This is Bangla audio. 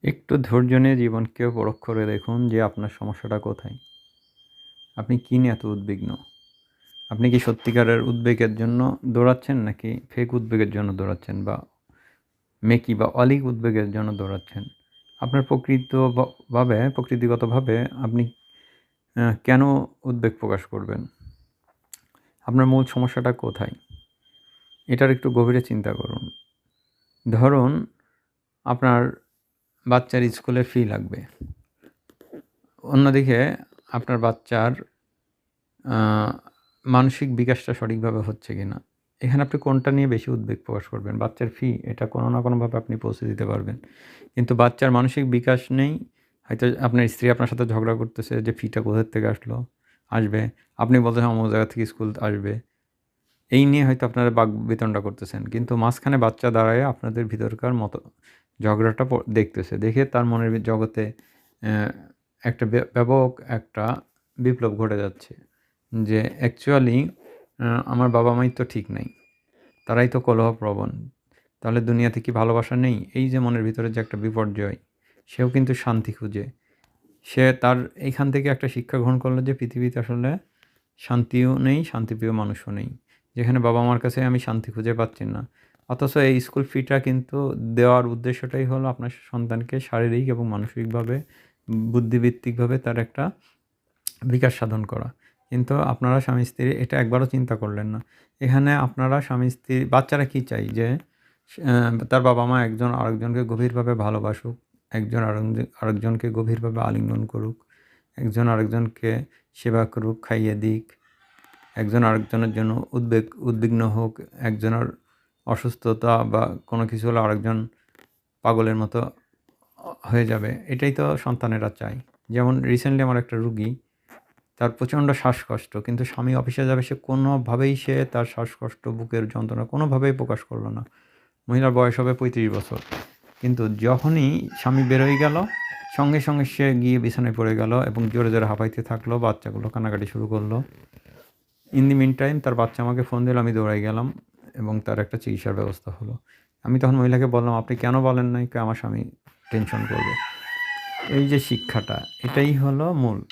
একটু ধৈর্য নিয়ে জীবনকে পরখ করে দেখুন যে আপনার সমস্যাটা কোথায়। আপনি কী নিয়ে এত উদ্বিগ্ন? আপনি কি সত্যিকারের উদ্বেগের জন্য দৌড়াচ্ছেন নাকি ফেক উদ্বেগের জন্য দৌড়াচ্ছেন বা মেকি বা অলীক উদ্বেগের জন্য দৌড়াচ্ছেন? আপনার প্রকৃতিগতভাবে আপনি কেন উদ্বেগ প্রকাশ করবেন? আপনার মূল সমস্যাটা কোথায়? এটার একটু গভীরে চিন্তা করুন। ধরুন আপনার বাচ্চার স্কুলের ফি লাগবে। অন্যদিকে আপনার বাচ্চার আ মানসিক বিকাশটা সঠিকভাবে হচ্ছে কিনা। এখানে আপনি কোনটা নিয়ে বেশি উদ্বেগ প্রকাশ করবেন? বাচ্চার ফি এটা কোনো না কোনোভাবে আপনি পৌঁছে দিতে পারবেন। কিন্তু বাচ্চার মানসিক বিকাশ নেই। হয়তো আপনার স্ত্রী আপনার সাথে ঝগড়া করতেছে যে ফিটা কোথা থেকে আসবে। আপনি বলতেছেন অমুক জায়গা থেকে স্কুল আসবে। এই নিয়ে হয়তো আপনারা বাকবিতণ্ডা করতেছেন। কিন্তু মাঝখানে বাচ্চা দাঁড়ায় আপনাদের ভিতরকার ঝগড়াটা দেখতেছে। দেখে তার মনের জগতে অ্যা একটা ব্যাপক একটা বিপ্লব ঘটে যাচ্ছে। যে অ্যাকচুয়ালি আমার বাবা-মাই তো ঠিক নাই। তারাই তো কলহপ্রবণ। তাহলে দুনিয়াতে কি ভালোবাসা নেই? এই যে মনের ভিতরে যে একটা বিপর্যয়, সেও কিন্তু শান্তি খুঁজে। সে তার এইখান থেকে একটা শিক্ষা গ্রহণ করলো যে পৃথিবীতে আসলে শান্তিও নেই, শান্তিপ্রিয় মানুষও নেই। যেখানে বাবা-মার কাছে আমি শান্তি খুঁজে পাচ্ছি না। অথচ এই স্কুল ফিটা কিন্তু দেওয়ার উদ্দেশ্যটাই হলো আপনার সন্তানকে শারীরিক এবং মানসিকভাবে, বুদ্ধিবৃত্তিকভাবে তার একটা বিকাশ সাধন করা। কিন্তু আপনারা স্বামী-স্ত্রী এটা একবারও চিন্তা করলেন না। এখানে আপনারা স্বামী-স্ত্রী বাচ্চারা কি চায় যে তার বাবা-মা একজন আরেকজনকে গভীরভাবে ভালোবাসুক, একজন আরেকজনকে গভীরভাবে আলিঙ্গন করুক, একজন আরেকজনকে সেবা করুক, খাইয়ে দিক, একজন আরেকজনের জন্য উদ্বিগ্ন হোক, একজনের অসুস্থতা বা কোনো কিছু হলে আরেকজন পাগলের মতো হয়ে যাবে। এটাই তো সন্তানেরা চায়। যেমন রিসেন্টলি আমার একটা রুগী তার প্রচণ্ড শ্বাসকষ্ট। কিন্তু স্বামী অফিসে যাবে কোনোভাবেই তার শ্বাসকষ্ট, বুকের যন্ত্রণা কোনোভাবেই প্রকাশ করল না। মহিলার বয়স হবে ৩৫ বছর। কিন্তু যখনই স্বামী বেরোয় গেল, সঙ্গে সে গিয়ে বিছানায় পড়ে গেল এবং জোরে, জোরে হাঁপাইতে থাকলো। বাচ্চাগুলো কান্নাকাটি শুরু করলো। ইন দি মিন টাইম তার বাচ্চা আমাকে ফোন দিল, আমি দৌড়ায় গেলাম এবং তার একটা চিকিৎসার ব্যবস্থা হলো। আমি তখন মহিলাকে বললাম, "আপনি কেন বলেন নাই?" কয়, "আমার স্বামী টেনশন করবে।" এই যে শিক্ষাটা, এটাই হলো মূল।